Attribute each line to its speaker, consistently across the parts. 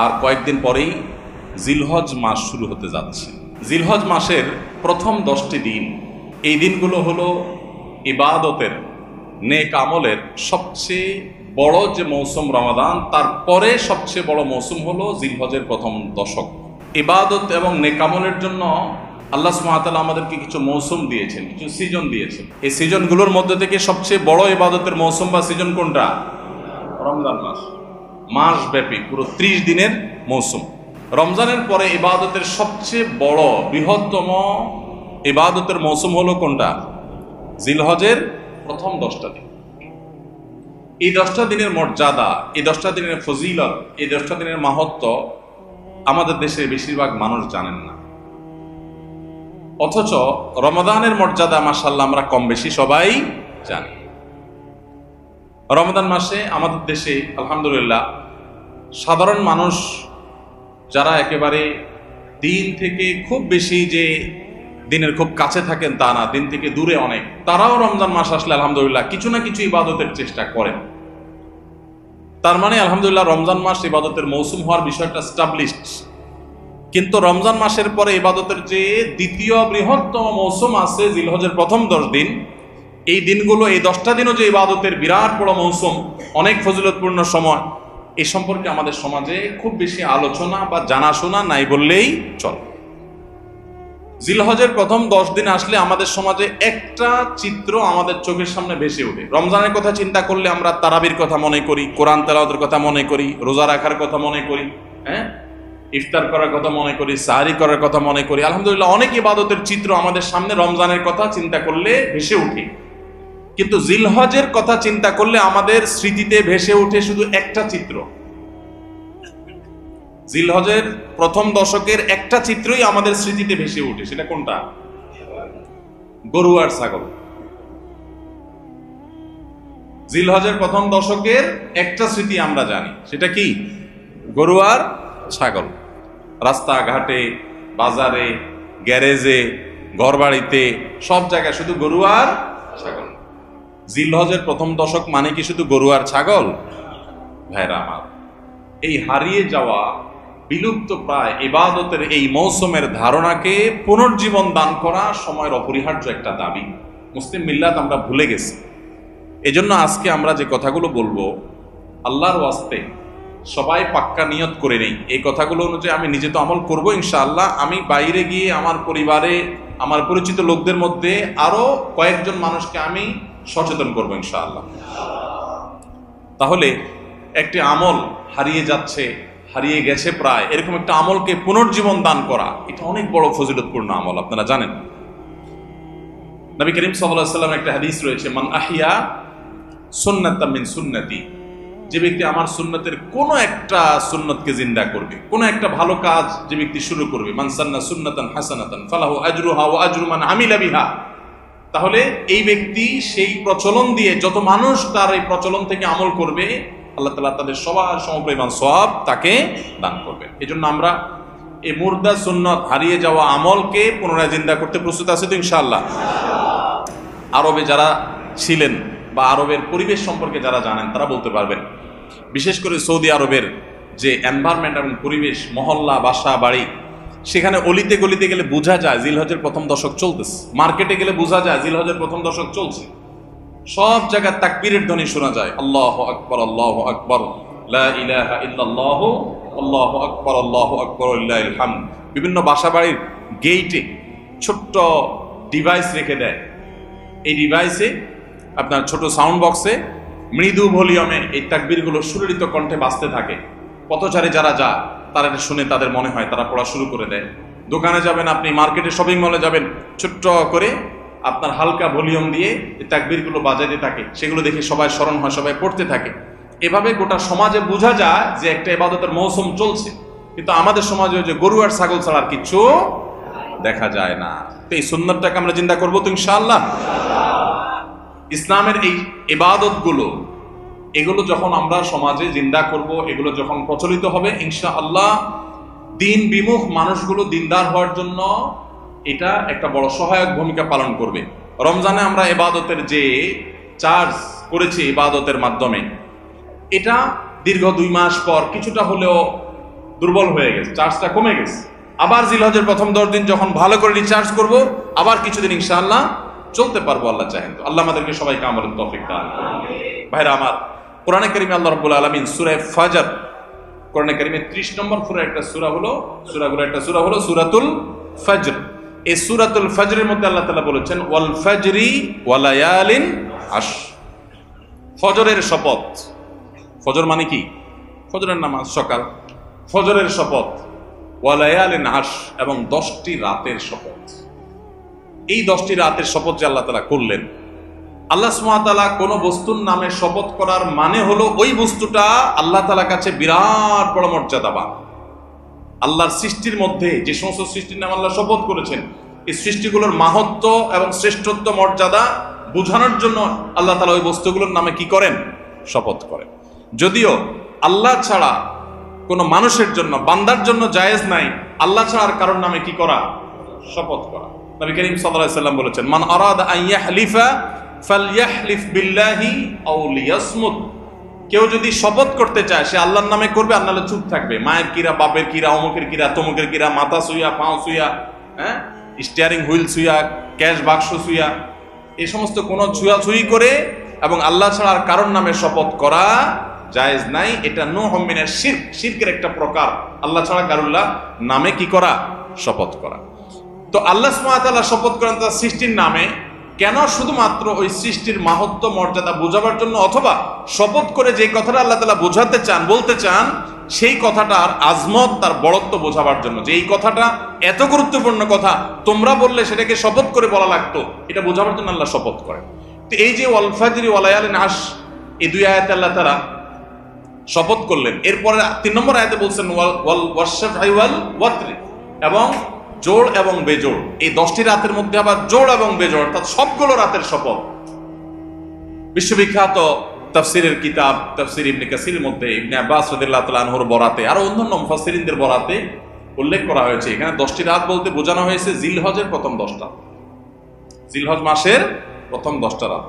Speaker 1: আর কয়েকদিন পরেই জিলহজ মাস শুরু হতে যাচ্ছে। জিলহজ মাসের প্রথম 10টি দিন, এই দিনগুলো হলো ইবাদতের, নেক আমলের সবচেয়ে বড় যে মৌসুম রমাদান, তারপরে সবচেয়ে বড় মৌসুম হলো জিলহজের প্রথম দশক। ইবাদত এবং নেক আমলের জন্য আল্লাহ সুবহানাহু ওয়া তাআলা আমাদেরকে কিছু মৌসুম দিয়েছেন, কিছু সিজন দিয়েছেন। এই সিজনগুলোর মধ্যে থেকে সবচেয়ে বড় ইবাদতের মৌসুম বা সিজন কোনটা? রমজান মাস। মাসব্যাপী পুরো 30 দিনের মৌসুম। রমজানের পরে ইবাদতের সবচেয়ে বড় বৃহত্তম ইবাদতের মৌসুম হলো কোনটা? জিলহজের প্রথম 10টা দিন। এই 10টা দিনের মর্যাদা, এই 10টা দিনের ফজিলত, এই 10টা দিনের মাহাত্ম্য আমাদের দেশের বেশিরভাগ মানুষ জানেন না। অথচ রমাদানের মর্যাদা মাশাআল্লাহ আমরা কম বেশি সবাই জানি। রমাদান মাসে আমাদের দেশে আলহামদুলিল্লাহ সাধারণ মানুষ যারা একেবারে দিন থেকে খুব বেশি যে দিনের খুব কাছে থাকেন তা না, দিন থেকে দূরে অনেক, তারাও রমজান মাস আসলে আলহামদুলিল্লাহ কিছু না কিছু ইবাদতের চেষ্টা করেন। তার মানে আলহামদুলিল্লাহ রমজান মাস ইবাদতের মৌসুম হওয়ার বিষয়টা এস্টাবলিশড। কিন্তু রমজান মাসের পরে ইবাদতের যে দ্বিতীয় বৃহত্তম মৌসুম আছে জিলহজের প্রথম 10 দিন, এই দিনগুলো, এই 10টা দিনও যে ইবাদতের বিরাট বড় মৌসুম, অনেক ফজিলতপূর্ণ সময়, এই সম্পর্কে আমাদের সমাজে খুব বেশি আলোচনা বা জানাশোনা নাই বললেই চলে। জিলহজের প্রথম 10 দিন আসলে আমাদের সমাজে একটা চিত্র আমাদের চোখের সামনে ভেসে ওঠে। রমজানের কথা চিন্তা করলে আমরা তারাবির কথা মনে করি, কোরআন তেলাওয়াতের কথা মনে করি, রোজা রাখার কথা মনে করি, ইফতার করার কথা মনে করি, সাহরি করার কথা মনে করি। আলহামদুলিল্লাহ অনেক ইবাদতের চিত্র আমাদের সামনে রমজানের কথা চিন্তা করলে ভেসে ওঠে। কিন্তু জিলহজের কথা চিন্তা করলে আমাদের স্মৃতিতে ভেসে ওঠে শুধু একটা চিত্র। জিলহজের প্রথম দশকের একটা চিত্রই আমাদের স্মৃতিতে ভেসে ওঠে। সেটা কোনটা? গরু আর ছাগল। জিলহজের প্রথম দশকের একটা স্মৃতি আমরা জানি, সেটা কি? গরু আর ছাগল। রাস্তাঘাটে, বাজারে, গ্যারেজে, ঘরবাড়িতে, সব জায়গায় শুধু গরু আর ছাগল। জিলহজের প্রথম দশক মানে কি শুধু গরু আর ছাগল? ভাইরা আমার, এই হারিয়ে যাওয়া, বিলুপ্ত প্রায় ইবাদতের এই মৌসুমের ধারণাকে পুনর্জীবন দান করা সময়ের অপরিহার্য একটা দাবি। মুসলিম মিল্লাত আমরা ভুলে গেছি। এজন্য আজকে আমরা যে কথাগুলো বলবো, আল্লাহর ওয়াস্তে সবাই পাক্কা নিয়ত করে নেই, এই কথাগুলো অনুযায়ী আমি নিজে তো আমল করবো ইনশাআল্লাহ। আমি বাইরে গিয়ে আমার পরিবারে, আমার পরিচিত লোকদের মধ্যে আরো কয়েকজন মানুষকে আমি সচেতন করবো ইনশাআল্লাহ। তাহলে একটি আমল হারিয়ে যাচ্ছে, হারিয়ে গেছে প্রায়, এরকম একটা আমলকে পুনর্জীবন দান করা, এটা অনেক বড় ফজিলতপূর্ণ আমল, আপনারা জানেন। নবী করিম সাল্লাল্লাহু আলাইহি ওয়াসাল্লাম একটা হাদিস রয়েছে, মান আহিয়া সুন্নাতাম মিন সুন্নতি, যে ব্যক্তি আমার সুন্নতের কোন একটা সুন্নতকে জিন্দা করবে, কোন একটা ভালো কাজ যে ব্যক্তি শুরু করবে, মান সান্না সুন্নাতান হাসানাতান ফালাহু আজরুহা ওয়া আজরু মান আমিলা বিহা, তাহলে এই ব্যক্তি সেই প্রচলন দিয়ে যত মানুষ তার এই প্রচলন থেকে আমল করবে, আল্লাহ তাআলা তাদের সবার সমপরিমাণ সওয়াব তাকে দান করবে। এজন্য আমরা এই মুর্দা সুন্নত, হারিয়ে যাওয়া আমলকে পুনরায় জিন্দা করতে প্রস্তুত আছি তো ইনশাআল্লাহ। আরবে যারা ছিলেন বা আরবের পরিবেশ সম্পর্কে যারা জানেন তারা বলতে পারবেন, বিশেষ করে সৌদি আরবের যে এনভায়রনমেন্ট এবং পরিবেশ, মহল্লা, বাসা, বাড়ি, সেখানে অলিতে গলিতে গেলে বোঝা যায় জিলহজের প্রথম দশক চলতেছে। মার্কেটে গেলে বোঝা যায় জিলহজের প্রথম দশক চলছে। সব জায়গায় তাকবীরের ধ্বনি শোনা যায়, আল্লাহু আকবার, আল্লাহু আকবার, লা ইলাহা ইল্লাল্লাহ, আল্লাহু আকবার, আল্লাহু আকবার, লিল্লাহিল হামদ। বিভিন্ন বাসা বাড়ির গেইটে ছোট্ট ডিভাইস রেখে দেয়, এই ডিভাইসে আপনার ছোট সাউন্ড বক্সে মৃদু ভলিউমে এই তাকবীরগুলো সুললিত কণ্ঠে বাজতে থাকে। পথচারী যারা যায় তারা এটা শুনে তাদের মনে হয় তারা পড়া শুরু করে দেয়। দোকানে যাবেন আপনি, মার্কেটে, শপিং মলে যাবেন, ছোট্ট করে আপনার হালকা ভলিউম দিয়ে এই তাকবীরগুলো বাজাতে থাকে, সেগুলো দেখে সবাই স্মরণ হয়, সবাই পড়তে থাকে। এভাবে গোটা সমাজে বোঝা যায় যে একটা ইবাদতের মৌসুম চলছে। কিন্তু আমাদের সমাজে যে গরু আর ছাগল ছাড়া আর কিছু দেখা যায় না। তো এই সুন্নাতটাকে আমরা জিন্দা করবো তো ইনশাআল্লাহ। ইসলামের এই ইবাদতগুলো, এগুলো যখন আমরা সমাজে জিন্দা করব, এগুলো যখন প্রচলিত হবে ইনশাআল্লাহ, দিন বিমুখ মানুষগুলো দিনদার হওয়ার জন্য এটা একটা বড় সহায়ক ভূমিকা পালন করবে। রমজানে আমরা ইবাদতের যে চার্জ করেছি ইবাদতের মাধ্যমে, এটা দীর্ঘ 2 মাস পর কিছুটা হলেও দুর্বল হয়ে গেছে, চার্জটা কমে গেছে। আবার জিলহজের প্রথম 10 দিন যখন ভালো করে রিচার্জ করব, আবার কিছুদিন ইনশাআল্লাহ চলতে পারবো আল্লাহ চাহেন তো। আল্লাহ আমাদেরকে সবাইকে আমলের তৌফিক দান করুন। ভাইরা আমার, কোরআনে কারিমে আল্লাহ রাব্বুল আলামিন সূরা ফাজর, কোরআনে কারিমে 30 নম্বর সূরা একটা সূরা হলো, সূরাগুলো একটা সূরা হলো সূরাতুল ফজর। এই সূরাতুল ফজরের মধ্যে আল্লাহ তাআলা বলেছেন ওয়াল ফজরি ওয়া লায়ালিন আশ, ফজরের শপথ। ফজর মানে কি? ফজরের নামাজ, সকাল। ফজরের শপথ, ওয়া লায়ালিন আশ, এবং 10টি রাতের শপথ। এই 10টি রাতের শপথ যে আল্লাহ তাআলা করলেন, আল্লাহ সুবহানাহু ওয়া তাআলা কোন বস্তুর নামে শপথ করার মানে হলো ওই বস্তুটা আল্লাহ তাআলার কাছে বিরাট বড় মর্যাদাবান। আল্লাহর সৃষ্টির মধ্যে যে সমস্ত সৃষ্টির নামে আল্লাহ শপথ করেছেন, এই সৃষ্টিগুলোর মাহাত্ম্য এবং শ্রেষ্ঠত্ব মর্যাদা বোঝানোর জন্য আল্লাহ তাআলা ওই বস্তুগুলোর নামে কি করেন? শপথ করেন। যদিও আল্লাহ ছাড়া কোনো মানুষের জন্য, বান্দার জন্য জায়েজ নাই আল্লাহ ছাড়া আর কারোর নামে কি করা? শপথ করা। নবী করিম সাল্লাল্লাহু আলাইহি ওয়াসাল্লাম বলেছেন মান আরাদা আন ইয়াহলিফা ফালইয়াহলিফ বিল্লাহি আও লিয়াসমুত। কেউ যদি শপথ করতে চায় সে আল্লাহর নামে করবে, আর নাহলে চুপ থাকবে। মায়ের কিরা, বাপের কিরা, অমুকের কিরা, তমুকের কিরা, মাথা সুইয়া, পাও সুইয়া, স্টিয়ারিং হুইল সুইয়া, ক্যাশ বাক্স সুইয়া, এই সমস্ত কোন ছুঁয়াছুঁয়ি করে এবং আল্লাহ ছাড়া আর কারোর নামে শপথ করা জায়েজ নাই। এটা নূহ মিনাশ শিরক, শিরকের একটা প্রকার। আল্লাহ ছাড়া কারুল্লাহ নামে কি করা? শপথ করা। তো আল্লাহ সুবহানাহু ওয়া তাআলা শপথ করেন তার সৃষ্টির নামে, কেন? শুধুমাত্র ওই সৃষ্টির মাহাত্ম্য মর্যাদা বোঝাবার জন্য, অথবা শপথ করে যে কথাটা আল্লাহ তাআলা বোঝাতে চান, বলতে চান, সেই কথাটার আজমত, তার বড়ত্ব বোঝাবার জন্য, যে এই কথাটা এত গুরুত্বপূর্ণ কথা, তোমরা বললে সেটাকে শপথ করে বলা লাগতো, এটা বোঝাবার জন্য আল্লাহ শপথ করেন। তো এই যে ওয়াল ফাজরি ওয়া লায়ালিন আশ, এই দুই আয়াতে আল্লাহ তাআলা শপথ করলেন। এরপরে 3 নম্বর আয়াতে বলছেন ওয়াল ওয়াশফাই ওয়াল ওয়াতরি, এবং জোড় এবং বেজোড়। এই 10টি রাতের মধ্যে আবার জোড় এবং বেজোড়, অর্থাৎ সবগুলো রাতের শপথ। বিশ্ববিখ্যাত তাফসীরের কিতাব তাফসীর ইবনে কাসীরের মধ্যে ইবনে আব্বাস রাদিয়াল্লাহু তাআলা আনহুর বরাতে, আরো অন্যান্য মুফাসসিরিনদের বরাতে উল্লেখ করা হয়েছে, এখানে 10টি রাত বলতে বোঝানো হয়েছে জিলহজের প্রথম 10টা, জিলহজ মাসের প্রথম 10টা রাত।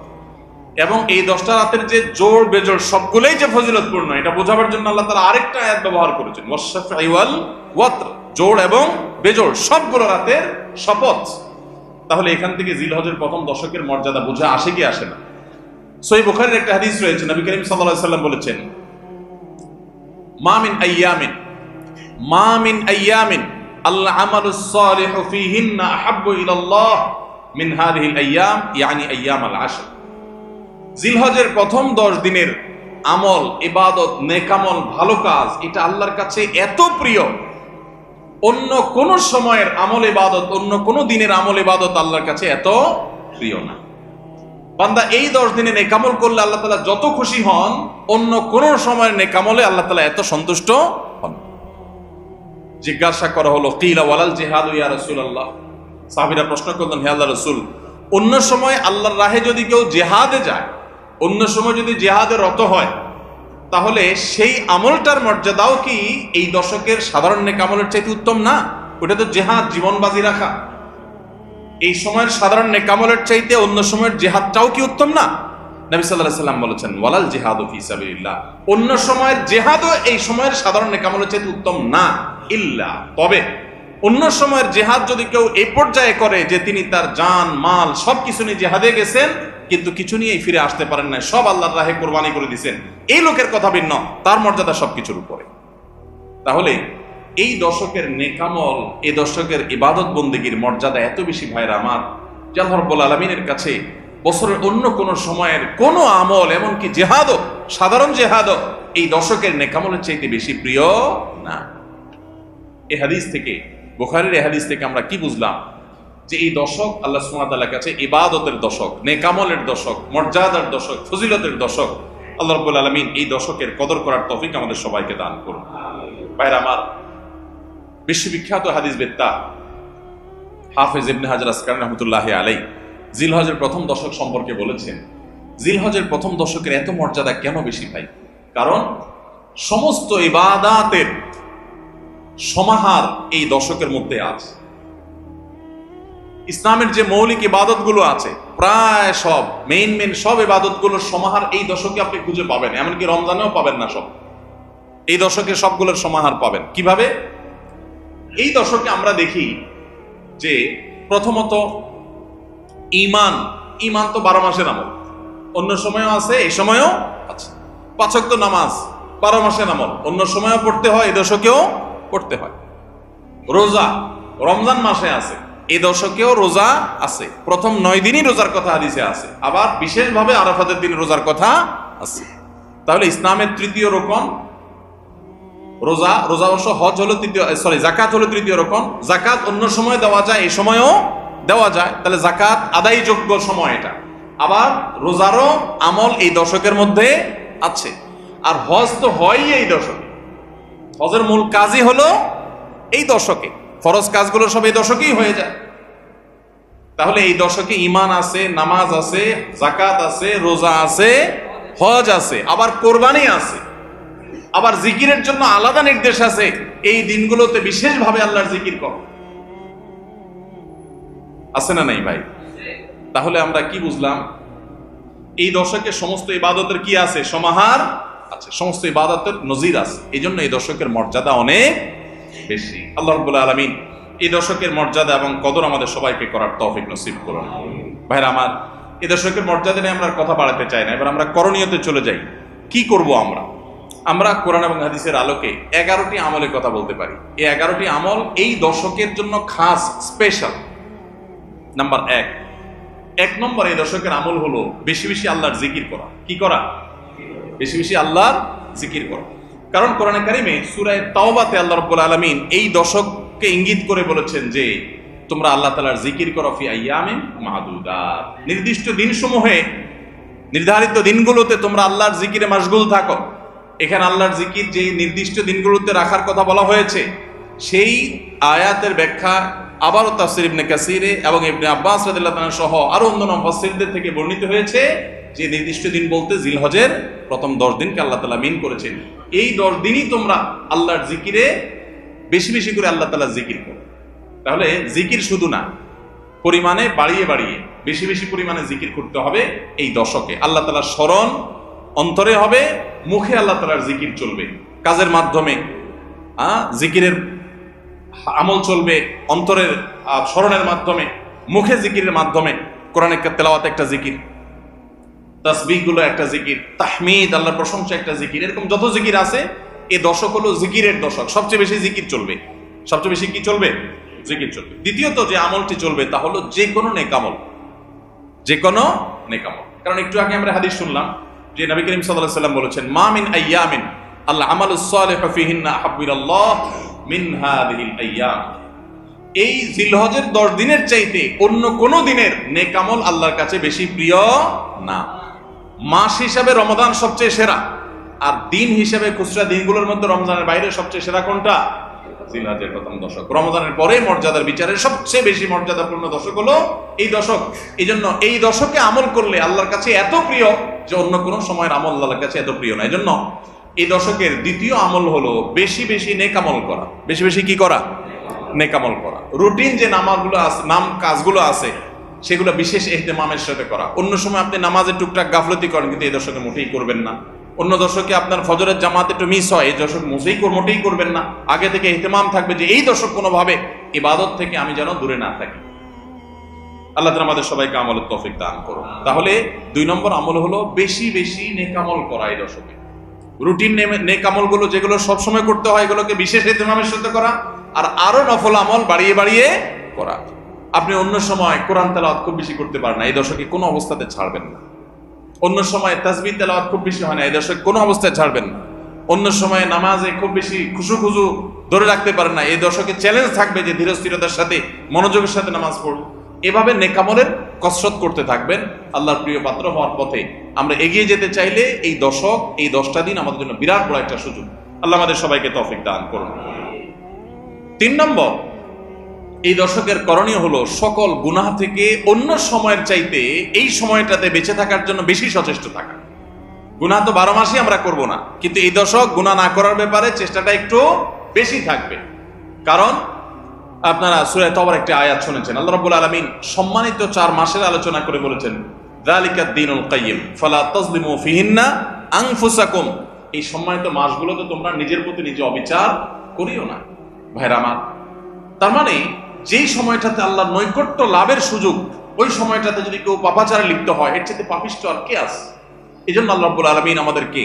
Speaker 1: এবং এই 10টা রাতের যে জোড় বেজোড় সবগুলোই যে ফজিলতপূর্ণ, এটা বোঝাবার জন্য আল্লাহ তাআলা আরেকটা আয়াত ব্যবহার করেছেন ওয়াশফাই ওয়াল ওয়াতর, জোড় এবং বেজোড় সবগুলো রাতের শপথ। তাহলে এখান থেকে জিলহজের প্রথম দশকের মর্যাদা বোঝা আসে কি আসে না? সহিহ বুখারীর একটা হাদিস রয়েছে, নবী করিম সাল্লাল্লাহু আলাইহি ওয়াসাল্লাম বলেছেন মা মিন আইয়ামিন আল আমালুস সালিহু ফীহিন্না আহাব্বু ইলাল্লাহ মিন হাযিহিল আইয়াম, ইয়ানি আইয়ামাল আশর। জিলহজের প্রথম 10 দিনের আমল, ইবাদত, নেকামল, ভালো কাজ, এটা আল্লাহর কাছে এত প্রিয়, অন্য কোন সময়ের আমল ইবাদত, অন্য কোন দিনের আমল ইবাদত আল্লাহর কাছে এত প্রিয় না। বান্দা এই 10 দিনে নেকামল করলে আল্লাহ তাআলা যত খুশি হন, অন্য কোন সময়ের নেকামলে আল্লাহ তাআলা এত সন্তুষ্ট হন। জিজ্ঞাসা করা হলো কিলা ওয়ালাল জিহাদু ইয়া রাসূলুল্লাহ, সাহাবীরা প্রশ্ন করলেন হে আল্লাহর রাসূল, অন্য সময় আল্লাহর রাহে যদি কেউ জিহাদে যায়, অন্য সময় যদি জিহাদে রত হয়, তাহলে সেই আমলটার মর্যাদাও কি এই দশকের সাধারণ নেকামলের চাইতে উত্তম না? ওটা তো জিহাদ, জীবন বাজি রাখা। এই সময়ের সাধারণ নেকামলের চাইতে অন্য সময়ের জিহাদটাও কি উত্তম না? নবী সাল্লাল্লাহু আলাইহি ওয়াসাল্লাম বলেছেন ওয়ালাল জিহাদু ফি সাবিলিল্লাহ, অন্য সময়ের জিহাদও এই সময়ের সাধারণ নেকামলের চাইতে উত্তম না, ইল্লা, তবে অন্য সময়ের জিহাদ যদি কেউ এই পর্যায়ে করে যে তিনি তার জান মাল সবকিছু নিয়ে জিহাদে গেছেন, কিন্তু কিছু নিয়েই ফিরে আসতে পারেন না, সব আল্লাহর রাহে কোরবানি করে দিয়েছেন, এই লোকের কথা ভিন্ন, তার মর্যাদা সবকিছুর উপরে। তাহলে এই দশকের নেকামল, এই দশকের ইবাদত বন্দেগীর মর্যাদা এত বেশি ভাইরা আমার, যে আল্লাহ রাব্বুল আলামিনের কাছে বছরের অন্য কোন সময়ের কোন আমল, এমনকি জিহাদও, সাধারণ জিহাদও এই দশকের নেকামলের চাইতে বেশি প্রিয় না। এই হাদিস থেকে, বুখারীর এই হাদিস থেকে আমরা কি বুঝলাম? যে এই দশক আল্লাহ সুবহানাহু ওয়া তাআলার কাছে ইবাদতের দশক, নেকামলের দশক, মর্যাদার দশক, ফজিলতের দশক। আল্লাহ রাব্বুল আলামিন এই দশকের কদর করার তৌফিক আমাদের সবাইকে দান করুন। ভাইরা আমার, বিশ্ববিখ্যাত হাদিসবেত্তা হাফেজ ইবনে হাজার আসকালানী রাহমাতুল্লাহি আলাইহি জিলহজের প্রথম দশক সম্পর্কে বলেছেন, জিলহজের প্রথম দশকের এত মর্যাদা কেন বেশি ভাই? কারণ সমস্ত ইবাদাতের সমাহার এই দশকের মধ্যে আছে। ইসলামের যে মৌলিক ইবাদতগুলো আছে, প্রায় সব মেইন সব ইবাদতগুলোর সমাহার এই দশকে আপনি খুঁজে পাবেন, এমনকি রমজানেও পাবেন না সব। এই দশকে সবগুলোর সমাহার পাবেন। কিভাবে? এই দশকে আমরা দেখি যে প্রথমত ঈমান তো 12 মাসের আমল, অন্য সময়ও আছে, এই সময়ও আছে। 5 ওয়াক্ত নামাজ 12 মাসের আমল, অন্য সময়ও পড়তে হয়, এই দশকেও পড়তে হয়। রোজা রমজান মাসে আছে, এই দশকেও রোজা আছে, প্রথম 9 দিনই রোজার কথা হাদিসে আছে, আবার বিশেষভাবে আরাফাতের দিন রোজার কথা আছে। তাহলে ইসলামের তৃতীয় রকম রোজা। অবশ্য হজ হলো জাকাত হলো তৃতীয় রকম। জাকাত অন্য সময় দেওয়া যায়, এই সময়ও দেওয়া যায়, তাহলে জাকাত আদায়যোগ্য সময় এটা। আবার রোজারও আমল এই দশকের মধ্যে আছে। আর হজ তো হয়ই এই দশকে, হজের মূল কাজই হলো এই দশকে, ফরজ কাজগুলো সব এই দশকেই হয়ে যায়। তাহলে এই দশকে ঈমান আছে, নামাজ আছে, জাকাত আছে, রোজা আছে, হজ আছে, আবার কোরবানি আছে, আবার জিকিরের জন্য আলাদা নির্দেশ আছে। এই দিনগুলোতে বিশেষভাবে আল্লাহর জিকির করো, আছে না নাই ভাই? তাহলে আমরা কি বুঝলাম? এই দশকে সমস্ত ইবাদতের কি আছে? সমাহার আছে, সমস্ত ইবাদতের নজির আছে। এই জন্য এই দশকের মর্যাদা অনেক বেশি। আল্লাহ রাব্বুল আলামিন এই দশকের মর্যাদা এবং কদর আমাদের সবাইকে করার তৌফিক নসিব করুন। ভাইরা আমার, এই দশকের মর্যাদা নিয়ে আমরা কথা বাড়াতে চাই না, এবার আমরা করণীয়তে চলে যাই। কি করব আমরা কোরআন এবং হাদিসের আলোকে 11টি আমলের কথা বলতে পারি। এই 11টি আমল এই দশকের জন্য খাস, স্পেশাল। নাম্বার 1 নম্বর এই দশকের আমল হলো বেশি বেশি আল্লাহর জিকির করা। কি করা? বেশি বেশি আল্লাহর জিকির করা। কারণ কোরআনে কারিমে সূরা তাওবাতে আল্লাহ রাব্বুল আলামিন এই দশককে ইঙ্গিত করে বলেছেন যে তোমরা আল্লাহ তাআলার জিকির করো ফি আইয়ামিন মাদুদাত, নির্দিষ্ট দিনসমূহে, নির্ধারিত দিনগুলোতে তোমরা আল্লাহর জিকিরে মাশগুল থাকো। এখানে আল্লাহর জিকির যে নির্দিষ্ট দিনগুলোতে রাখার কথা বলা হয়েছে, সেই আয়াতের ব্যাখ্যা আবারও তাফসীর ইবনে কাসিরে এবং ইবনে আব্বাস রাদিয়াল্লাহু আনহু সহ আরো অন্যান্য মুফাসসিরদের থেকে বর্ণিত হয়েছে যে নির্দিষ্ট দিন বলতে জিলহজের প্রথম 10 দিনকে আল্লাহ তাআলা মিন করেছেন। এই 10 দিনই তোমরা আল্লাহর জিকিরে বেশি বেশি করে আল্লাহ তাআলার জিকির করো। তাহলে জিকির শুধু না, পরিমাণে বাড়িয়ে বাড়িয়ে বেশি বেশি পরিমাণে জিকির করতে হবে। এই দশকে আল্লাহ তাআলার স্মরণ অন্তরে হবে, মুখে আল্লাহ তাআলার জিকির চলবে, কাজের মাধ্যমে জিকিরের আমল চলবে, অন্তরের স্মরণের মাধ্যমে, মুখে জিকিরের মাধ্যমে। কোরআনের তেলাওয়াত একটা জিকির, তাসবিহ গুলো একটা জিকির, তাহমিদ আল্লাহর প্রশংসা একটা জিকির, এরকম যত জিকির আছে এই দশক হলো জিকিরের দশক। সবচেয়ে বেশি জিকির চলবে, সবচেয়ে বেশি কি চলবে? জিকির চলবে। দ্বিতীয়ত যে আমলটি চলবে তা হলো যে কোনো নেকামল, যে কোনো নেকামল। কারণ একটু আগে আমরা হাদিস শুনলাম যে নবী করিম সাল্লাল্লাহু আলাইহি ওয়াসাল্লাম বলেছেন মা মিন আইয়ামিন আল আমালুস সালিহু ফিহিন্না আহাব্বু ইলাল্লাহ মিন হাযিহিল আইয়াম। এই জিলহজের 10 দিনের চাইতে অন্য কোন দিনের নেকামল আল্লাহর কাছে বেশি প্রিয় না। মাস হিসাবে রমাদান সবচেয়ে সেরা, আর দিন হিসাবে খুচরা দিনগুলোর মধ্যে রমজানের বাইরে সবচেয়ে সেরা কোনটা? জিলহজের প্রথম দশক। রমজানের পরে মর্যাদার বিচারে সবচেয়ে বেশি মর্যাদাপূর্ণ দশক হলো এই দশক। এই জন্য এই দশকে আমল করলে আল্লাহর কাছে এত প্রিয় যে অন্য কোনো সময়ের আমল আল্লাহর কাছে এত প্রিয় না। এই জন্য এই দশকের দ্বিতীয় আমল হলো বেশি বেশি নেকামল করা। বেশি বেশি কি করা? নেকামল করা। রুটিন যে কাজগুলো আছে সেগুলো বিশেষ ইহতিমামের সাথে করা। অন্য সময় আপনি নামাজের টুকটাক গাফলতি করেন, কিন্তু এই দশকে মোটেই করবেন না। অন্য দশকে আপনার ফজরের জামাত একটু মিস হয়, এই দশক মোটেই করবেন না। আগে থেকে ইহতিমাম থাকবে যে এই দশক কোনোভাবে ইবাদত থেকে আমি যেন দূরে না থাকি। আল্লাহ তাআলা আমাদের সবাইকে আমলের তৌফিক দান করুন। তাহলে 2 নম্বর আমল হলো বেশি বেশি নেকামল করা এই দশকে। রুটিন নেকামলগুলো যেগুলো সবসময় করতে হয় এগুলোকে বিশেষ ইহতিমামের সাথে করা, আর আরো নফল আমল বাড়িয়ে বাড়িয়ে করা। আপনি অন্য সময় কোরআন তেলাওয়াত খুব বেশি করতে পারেন না, এই দশকে কোনো অবস্থাতে ছাড়বেন না। অন্য সময় তাসবিহ তেলাওয়াত খুব বেশি হয় না, এই দশকে কোনো অবস্থায় ছাড়বেন না। অন্য সময় নামাজে খুব বেশি খুশু ধরে রাখতে পারেন না, এই দশকে চ্যালেঞ্জ থাকবে যে ধীরস্থিরতার সাথে মনোযোগের সাথে নামাজ পড়ব। এভাবে নেকামলের কসরত করতে থাকবেন আল্লাহর প্রিয় পাত্র হওয়ার পথে। আমরা এগিয়ে যেতে চাইলে এই দশক, এই 10টা দিন আমাদের জন্য বিরাট বড় একটা সুযোগ। আল্লাহ আমাদের সবাইকে তৌফিক দান করুন। 3 নম্বর, এই দশকের করণীয় হলো সকল গুনাহ থেকে অন্য সময়ের চাইতে এই সময়টাতে বেঁচে থাকার জন্য বেশি সচেষ্ট থাকা। গুনাহ তো 12 মাসই আমরা করব না, কিন্তু এই দশক গুনাহ না করার ব্যাপারে চেষ্টাটা একটু বেশি থাকবে। কারণ আপনারা সূরা তাওবার একটা আয়াত শুনেছেন, আল্লাহ রাব্বুল আলামিন সম্মানিত 4 মাসের আলোচনা করে বলেছেন যালিকাদ দীনুল কাইয়্যিম ফালা তাজলিমু ফিহিন্না আনফুসাকুম এই সম্মানিত মাসগুলোতে তোমরা নিজের প্রতি নিজে অবিচার করিও না। ভাইরা আমার, তার মানে যেই সময়টাতে আল্লাহর নৈকট্য লাভের সুযোগ, ওই সময়টাতে যদি কেউ পাপাচারে লিপ্ত হয়, এর চেয়ে পাপিষ্ঠ আর কে আছে? এই জন্য আল্লাহ রাব্বুল আলামিন আমাদেরকে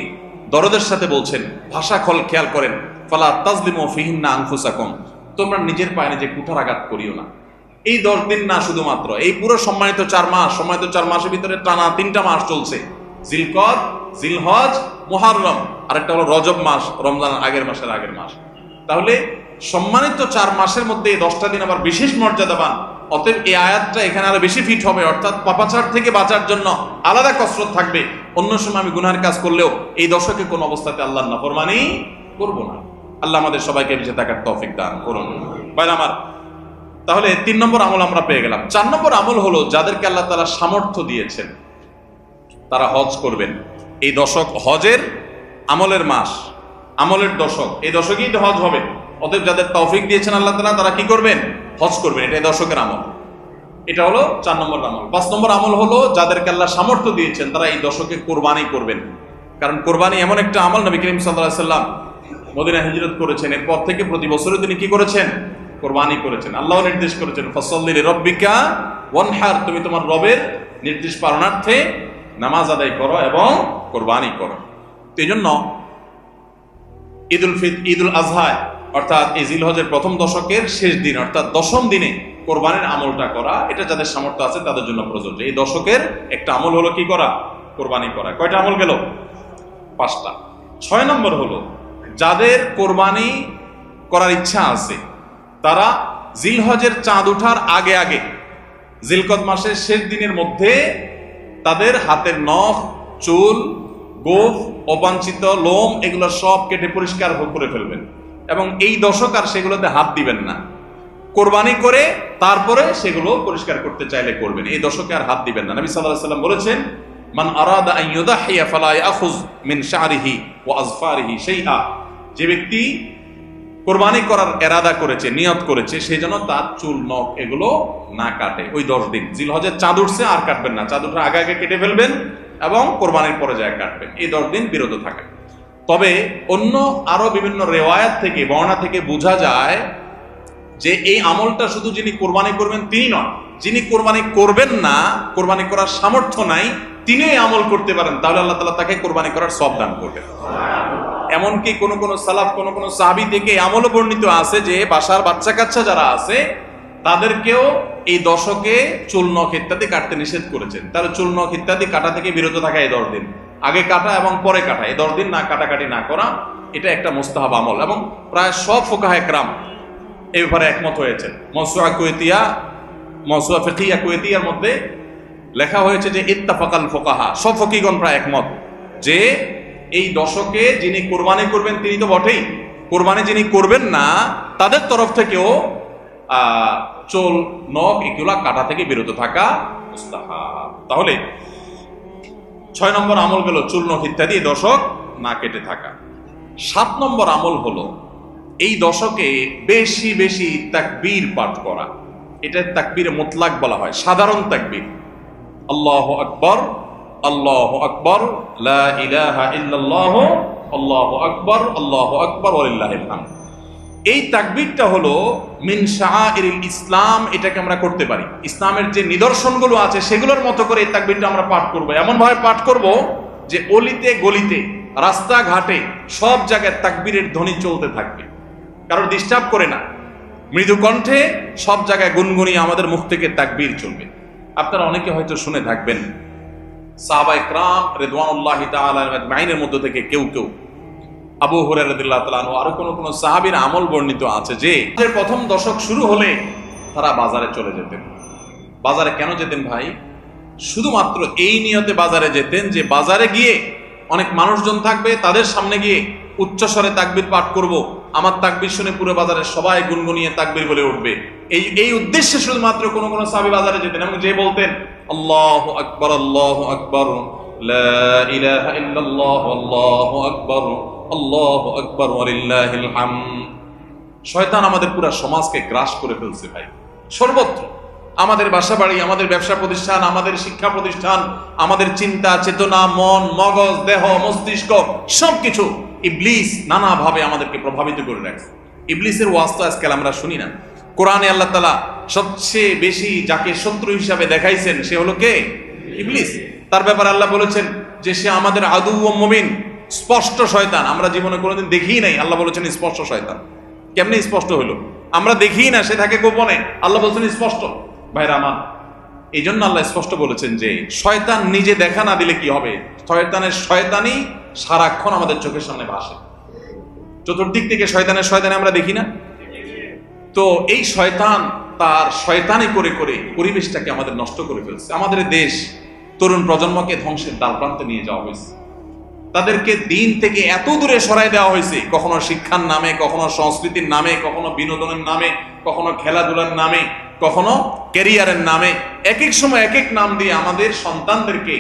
Speaker 1: দরদের সাথে বলছেন, ভাষা খেয়াল করেন, ফালা তাজলিমু ফিহিন্না আনফুসাকুম, তোমরা নিজের পায়ে নিজে কুঠারাঘাত করিও না। এই 10 দিন না, শুধুমাত্র এই পুরো সম্মানিত 4 মাস, সম্মানিত 4 মাসের ভিতরে টানা 3টা মাস চলছে, জিলকদ, জিলহজ, মুহররম, আর একটা হলো রজব মাস, রমজানের আগের মাস। তাহলে সম্মানিত 4 মাসের মধ্যে এই 10টা দিন আবার বিশেষ মর্যাদাবান। অতএব এই আয়াতটা এখানে আরো বেশি ফিট হবে, অর্থাৎ পাপাচার থেকে বাঁচার জন্য আলাদা কসরত থাকবে। অন্য সময় আমি গুনাহের কাজ করলেও এই দশকে কোন অবস্থাতে আল্লাহর নাফরমানি করব না। আল্লাহ আমাদের সবাইকে বেঁচে থাকার তৌফিক দান করুন। ভাই আমার, তাহলে 3 নম্বর আমল আমরা পেয়ে গেলাম। 4 নম্বর আমল হলো, যাদেরকে আল্লাহ তাআলা সামর্থ্য দিয়েছেন তারা হজ করবেন। এই দশক হজের আমলের মাস, আমলের দশক, এই দশকেই তো হজ হবে। অতএব যাদের তৌফিক দিয়েছেন আল্লাহ তাআলা, তারা কি করবেন? হজ করবেন। এটা এই দশকের আমল। এটা হলো 4 নম্বর আমল। 5 নম্বর আমল হলো, যাদেরকে আল্লাহ সামর্থ্য দিয়েছেন তারা এই দশকে কোরবানি করবেন। কারণ কোরবানি এমন একটা আমল, নবী করিম সাল্লাল্লাহু আলাইহি সাল্লাম মদিনা হিজরত করেছেন, এরপর থেকে প্রতি বছরই তিনি কি করেছেন? কোরবানি করেছেন। আল্লাহ নির্দেশ করেছেন, ফাসাল্লি লিরাব্বিকা ওয়ানহার, তুমি তোমার রবের নির্দেশ পালনার্থে নামাজ আদায় করো এবং কোরবানি করো। এই জন্য ঈদুল আজহা, অর্থাৎ এই জিলহজের প্রথম দশকের শেষ দিন, অর্থাৎ 10ম দিনে কোরবানির আমলটা করা, এটা যাদের সামর্থ্য আছে তাদের জন্য প্রযোজ্য। এই দশকের একটা আমল হলো কি করা? কোরবানি করা। কয়টা আমল গেল? 5টা। 6 নম্বর হলো, যাদের কোরবানি করার ইচ্ছা আছে তারা জিলহজের চাঁদ ওঠার আগে আগে, জিলকদ মাসের শেষ দিনের মধ্যে তাদের হাতের নখ, চুল, গোঁফ, অবাঞ্ছিত লোম এগুলো সব কেটে পরিষ্কার করে ফেলবেন এবং এই দশক আর সেগুলোতে হাত দিবেন না। কোরবানি করে তারপরে সেগুলো পরিষ্কার করতে চাইলে করবেন, এই দশকে আর হাত দিবেন না। নবী সাল্লাল্লাহু আলাইহি সাল্লাম বলেছেন, মান আরাদা আন ইউদাহিয়া ফালা ইয়াখুয মিন শা'রিহি ওয়া আযফারিহি শাইআ, যে ব্যক্তি কোরবানি করার ইরাদা করেছে, নিয়ত করেছে, সে যেন তার চুল, নখ এগুলো না কাটে ওই 10 দিন। জিলহজের চাঁদ উঠছে আর কাটবেন না, চাঁদ ওঠার আগে আগে কেটে ফেলবেন এবং কোরবানির পরে যায় কাটবেন। এই 10 দিন বিরত থাকেন। তবে অন্য আরো বিভিন্ন রেওয়ায়াত থেকে, বর্ণনা থেকে বোঝা যায় যে এই আমলটা শুধু যিনি কোরবানি করবেন তিনি নন, যিনি কোরবানি করবেন না, কোরবানি করার সামর্থ্য নাই, তিনি এই আমল করতে পারেন, তাহলে আল্লাহ তাআলা তাকে কোরবানি করার সওয়াব দান করবেন। এমনকি কোন কোন সালাফ, কোন কোন সাহাবী থেকে আমলও বর্ণিত আছে যে বাসার বাচ্চা কাচ্চা যারা আছে তাদেরকেও এই দশকে চুল, নখ ইত্যাদি কাটতে নিষেধ করেছেন। তার চুল, নখ ইত্যাদি কাটা থেকে বিরত থাকা এই 10 দিন, আগে কাটা এবং পরে কাটা, এই 10 দিন না কাটাকাটি না করা, এটা একটা মুস্তাহাব আমল। এবং প্রায় সব ফুকাহা একরাম এই ব্যাপারে একমত হয়েছে। মওসুআ ফিকহিয়া কুয়েতিয়ার মধ্যে লেখা হয়েছে যে ইত্তাফাকাল ফুকাহা, সব ফকিহগণ প্রায় একমত যে এই দশকে যিনি কোরবানি করবেন তিনি তো বটেই, কোরবানি যিনি করবেন না তাদের তরফ থেকেও চুল, নখ এগুলা কাটা থেকে বিরত থাকা মুস্তাহাব। তাহলে 6 নম্বর আমল গেল চুল, নখ ইত্যাদি দশক না কেটে থাকা। 7 নম্বর আমল হলো এই দশকে বেশি বেশি তাকবীর পাঠ করা। এটা তাকবীরে মুতলাক বলা হয়, সাধারণ তাকবীর। আল্লাহু আকবার, আল্লাহু আকবার, লা ইলাহা ইল্লাল্লাহ, আল্লাহু আকবার, আল্লাহু আকবার, ওয়ালিল্লাহিল হামদ। এই তাকবীরটা হলো মিন শাআইরিল ইসলাম, এটাকে আমরা করতে পারি। ইসলামের যে নিদর্শনগুলো আছে সেগুলোর মতো করে এই তাকবীরটা আমরা পাঠ করব। এমন ভাবে পাঠ করব যে অলিতে গলিতে, রাস্তাঘাটে সব জায়গায় তাকবীরের ধ্বনি চলতে থাকবে, কারোর ডিস্টার্ব করে না, মৃদু কণ্ঠে সব জায়গায় গুনগুনিয়ে আমাদের মুখ থেকে তাকবীর চলবে। আপনারা অনেকে হয়তো শুনে থাকবেন, সাহাবায়ে কেরাম রিদওয়ানুল্লাহি তাআলা আজমাইনের মধ্য থেকে কেউ কেউ, আবু হুরায়রা রাদিয়াল্লাহু তাআলা আনহু, আরো কোন কোন সাহাবীর আমল বর্ণিত আছে যে প্রথম দশক শুরু হলে তারা বাজারে চলে যেতেন। বাজারে কেন যেতেন ভাই? শুধুমাত্র এই নিয়তে বাজারে যেতেন যে বাজারে গিয়ে অনেক মানুষজন থাকবে, তাদের সামনে গিয়ে উচ্চস্বরে তাকবীর পাঠ করব, আমার তাকবীর শুনে পুরো বাজারে সবাই গুনগুনিয়ে তাকবীর বলে উঠবে, এই উদ্দেশ্যে শুধুমাত্র কোন কোন সাহাবী বাজারে যেতেন। এবং যে বলতেন আল্লাহু আকবার, আল্লাহু আকবার, লা ইলাহা ইল্লাল্লাহ, আল্লাহু আকবার, আল্লাহু আকবার, ওয়ালিল্লাহিল হামদ। শয়তান আমাদের পুরো সমাজকে গ্রাস করে ফেলছে ভাই, সর্বত্র আমাদের বাসা বাড়ি, আমাদের ব্যবসা প্রতিষ্ঠান, আমাদের শিক্ষা প্রতিষ্ঠান, আমাদের চিন্তা চেতনা, মন মগজ, দেহ মস্তিষ্ক সবকিছু ইবলিস নানাভাবে আমাদেরকে প্রভাবিত করে রাখে। ইবলিসের ওয়াজ তো আজকাল আমরা শুনি না। কোরআনে আল্লাহ তাআলা সবচেয়ে বেশি যাকে শত্রু হিসাবে দেখাইছেন সে হলো কে? ইবলিস। তার ব্যাপারে আল্লাহ বলেছেন যে সে আমাদের আদু ও মুবিন, স্পষ্ট শয়তান। আমরা জীবনে কোনোদিন দেখিই নাই, আল্লাহ বলেছেন স্পষ্ট শয়তান। কেমনে স্পষ্ট হলো? আমরা দেখিই না, সে থাকে গোপনে, আল্লাহ বলছেন স্পষ্ট। ভাইরা আমার, এই জন্য আল্লাহ স্পষ্ট বলেছেন যে শয়তান নিজে দেখা না দিলে কি হবে? শয়তানের শয়তানি সারাক্ষণ আমাদের চোখের সামনে ভাসে, চতুর্দিক থেকে শয়তানের শয়তানি আমরা দেখি না? তো এই শয়তান তার শয়তানি করে করে পরিবেশটাকে আমাদের নষ্ট করে ফেলছে। আমাদের দেশ তরুণ প্রজন্মকে ধ্বংসের দ্বার প্রান্তে নিয়ে যাওয়া হয়েছে। তাদেরকে দিন থেকে এত দূরে সরাই দেওয়া হয়েছে, কখনো শিক্ষার নামে, কখনো সংস্কৃতির নামে, কখনো বিনোদনের নামে, কখনো খেলাধুলার নামে, কখনো ক্যারিয়ারের নামে, এক এক সময় এক এক নাম দিয়ে আমাদের সন্তানদেরকে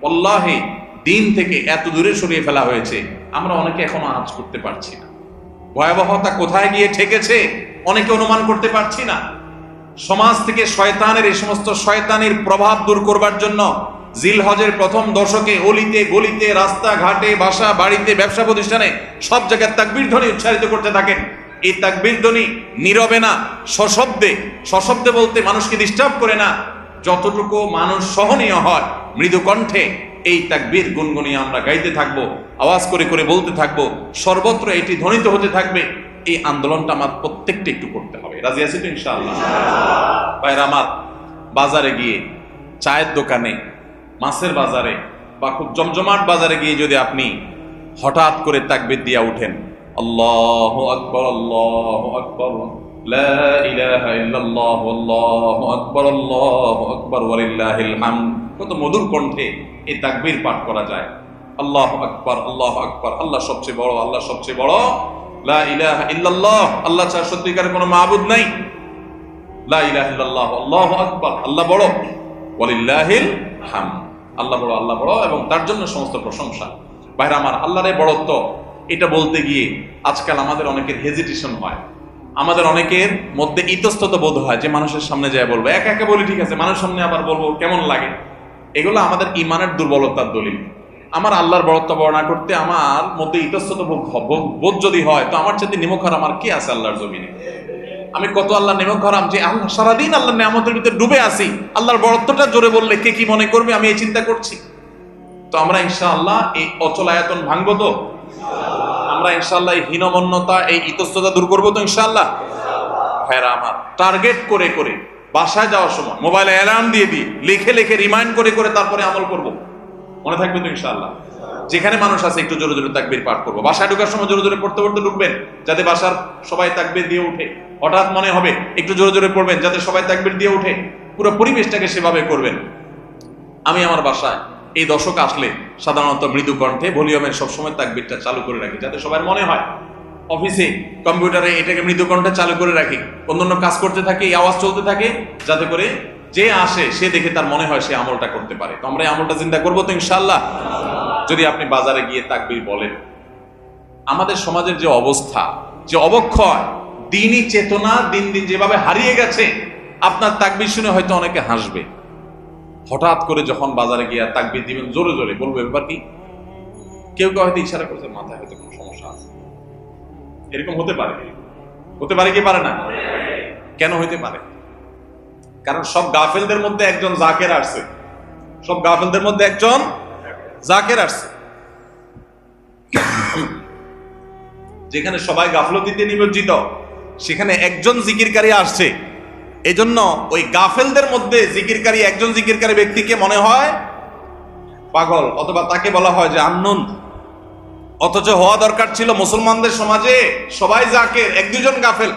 Speaker 1: আল্লাহে দিন থেকে এত দূরে সরিয়ে ফেলা হয়েছে। আমরা অনেকে এখনো আঁচ করতে পারছি না। ভয়াবহতা কোথায় গিয়ে ঠেকেছে অনেকে অনুমান করতে পারছি না। সমাজ থেকে শয়তানের এই সমস্ত শয়তানির প্রভাব দূর করবার জন্য জিলহজের প্রথম দশকে অলিতে গলিতে, রাস্তাঘাটে, বাসা বাড়িতে, ব্যবসা প্রতিষ্ঠানে সব জায়গায় তাকবীর ধ্বনি উচ্চারিত করতে থাকেন। এই তাকবীর ধ্বনি নীরবে না, সশব্দে। সশব্দে বলতে মানুষকে ডিস্টার্ব করে না, যতটুকু মানুষ সহনীয় হয় মৃদু কণ্ঠে এই তাকবীর গুনগুনিয়ে আমরা গাইতে থাকবো, আওয়াজ করে করে বলতে থাকবো, সর্বত্র এটি ধ্বনিত হতে থাকবে। এই আন্দোলনটা আমার প্রত্যেকটা একটু করতে হবে। রাজি আছি তো ইনশাআল্লাহ? ভাইরা আমার, বাজারে গিয়ে, চায়ের দোকানে, মাছের বাজারে বা খুব জমজমাট বাজারে গিয়ে যদি আপনি হঠাৎ করে তাকবীর দিয়া উঠেন, আল্লাহু আকবার, আল্লাহু আকবার, লা ইলাহা ইল্লাল্লাহ, আল্লাহু আকবার, আল্লাহু আকবার, ওয়ালিল্লাহিল হামদ, কত মধুর কণ্ঠে এই তাকবীর পাঠ করা যায়। আল্লাহু আকবার, আল্লাহু আকবার, আল্লাহ সবচেয়ে বড়, আল্লাহ সবচেয়ে বড়, লা ইলাহা ইল্লাল্লাহ, আল্লাহ ছাড়া সত্যিকারের কোনো মাবুদ নাই, লা ইলাহা ইল্লাল্লাহ, আল্লাহু আকবার, আল্লাহ বড়, ওয়ালিল্লাহিল হামদ, আল্লাহ বড়, আল্লাহ বড় এবং তার জন্য সমস্ত প্রশংসা। ভাইরা আমার, আল্লাহর বড়ত্ব এটা বলতে গিয়ে আজকাল আমাদের অনেকের হেজিটেশন হয়, আমাদের অনেকের মধ্যে ইতস্তত বোধ হয় যে মানুষের সামনে যায় বলবো। একা একা বলি ঠিক আছে, মানুষের সামনে আবার বলবো কেমন লাগে। এগুলো আমাদের ইমানের দুর্বলতার দলিল। আমার আল্লাহর বড়ত্ব বর্ণনা করতে আমার মধ্যে ইতস্তত বোধ যদি হয়, তো আমার চাইতে নিমুখ হারাম আর কে আছে আল্লাহর জমিনে? আমি কত আল্লাহ নিমুখ হারাম যে আল্লাহ সারাদিন আল্লাহর নিয়ামতের ভিতরে ডুবে আছি, আল্লাহর বড়ত্বটা জোরে বললে কে কি মনে করবে, আমি এই চিন্তা করছি। তো আমরা ইনশাআল্লাহ এই অচল আয়াতন ভাঙবো তো? আমরা ইনশাআল্লাহ এই হীনমন্যতা, এই ইতস্ততা দূর করবো তো ইনশাআল্লাহ? ভাইরা আমার, টার্গেট করে করে বাসায় যাওয়ার সময় মোবাইলে অ্যালার্ম দিয়ে দিই, লিখে লিখে রিমাইন্ড করে করে তারপরে আমল করব। মনে থাকবে তো ইনশাআল্লাহ? যেখানে মানুষ আছে একটু জোরে জোরে তাকবীর পাঠ করবো। বাসায় ঢোকার সময় জোরে জোরে পড়তে পড়তে ঢুকবেন, যাতে বাসার সবাই তাকবীর দিয়ে উঠে। হঠাৎ মনে হবে একটু জোরে জোরে পড়বেন, যাতে সবাই তাকবীর দিয়ে উঠে। পুরো পরিবেশটাকে সেভাবে করবেন। আমি আমার বাসায় এই দশক আসলে সাধারণত মৃদু কণ্ঠে ভলিউমের সবসময় তাকবীরটা চালু করে রাখি, যাতে সবার মনে হয়। অফিসে কম্পিউটারে এটাকে মৃদু কণ্ঠে চালু করে রাখি, অন্যান্য কাজ করতে থাকি, এই আওয়াজ চলতে থাকে, যাতে করে যে আসে সে দেখে তার মনে হয় সে আমলটা করতে পারে। তো আমরা এই আমলটা চিন্তা করবো তো ইনশাআল্লাহ? যদি আপনি বাজারে গিয়ে তাকবীর বলেন, আমাদের সমাজের যে অবস্থা, যে অবক্ষয়, দ্বীনি চেতনা দিন দিন যেভাবে হারিয়ে গেছে, আপনার তাকবীর শুনে হয়তো অনেকে হাসবে। হঠাৎ করে যখন বাজারে গিয়ে তাকবীর দিবেন জোরে জোরে, বলবো ব্যাপার কি? কেউ কেউ হয়তো ইশারা করছে মাথায় হয়তো কোনো সমস্যা আছে। এরকম হতে পারে, হতে পারে কি পারে না? কেন হইতে পারে? কারণ সব গাফেলদের মধ্যে একজন জাকের আসছে, সব গাফেলদের মধ্যে একজন জাকের আসছে। যেখানে সবাই গাফলতিতে নিমজ্জিত, সেখানে একজন জিকিরকারী আসছে। এজন্য ওই গাফেলদের মধ্যে জিকিরকারী, একজন জিকিরকারী ব্যক্তিকে মনে হয় পাগল, অথবা তাকে বলা হয় যে আননোন। অথচ হওয়া দরকার ছিল মুসলমানদের সমাজে সবাই জাকের, এক দুজন গাফেল,